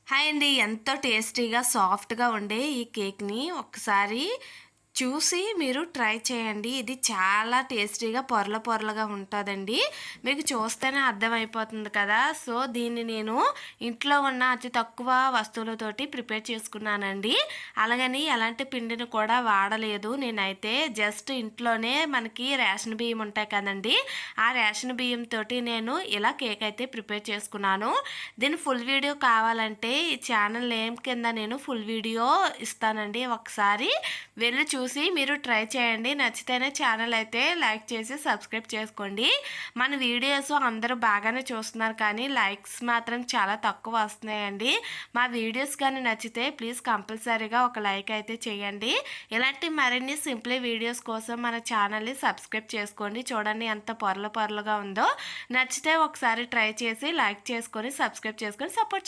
Hi అండి. ఎంతో టేస్టీగా, సాఫ్ట్‌గా ఉండే ఈ కేక్‌ని ఒక్కసారి చూసి మీరు ట్రై చేయండి. ఇది చాలా టేస్టీగా పొరల పొరలుగా ఉంటదండి. మీకు చూస్తేనే అర్థమైపోతుంది కదా! సో, దీన్ని నేను ఇంట్లో ఉన్న అతి తక్కువ వస్తువులతోటి ప్రిపేర్ చేసుకున్నానండి. అలాగని ఎలాంటి పిండిని కూడా వాడలేదు. నేనైతే జస్ట్ ఇంట్లోనే మనకి రేషన్ బియ్యం ఉంటాయి కదండీ! ఆ రేషన్ బియ్యంతోటి నేను ఇలా కేక్ అయితే ప్రిపేర్ చేసుకున్నాను. దీని ఫుల్ వీడియో కావాలంటే ఈ ఛానల్ నేమ్ కింద నేను ఫుల్ వీడియో ఇస్తానండి. ఒకసారి వెళ్ళి చూసి మీరు ట్రై చేయండి. నచ్చితేనే ఛానల్ అయితే లైక్ చేసి సబ్స్క్రైబ్ చేసుకోండి. మన వీడియోస్ అందరూ బాగానే చూస్తున్నారు కానీ లైక్స్ మాత్రం చాలా తక్కువ వస్తున్నాయండి. మా వీడియోస్ కానీ నచ్చితే ప్లీజ్ కంపల్సరీగా ఒక లైక్ అయితే చేయండి. ఇలాంటి మరిన్ని సింపుల్ వీడియోస్ కోసం మన ఛానల్ని సబ్స్క్రైబ్ చేసుకోండి. చూడండి ఎంత పొరలు పొరలుగా ఉందో. నచ్చితే ఒకసారి ట్రై చేసి లైక్ చేసుకొని సబ్స్క్రైబ్ చేసుకొని సపోర్ట్ చేయండి.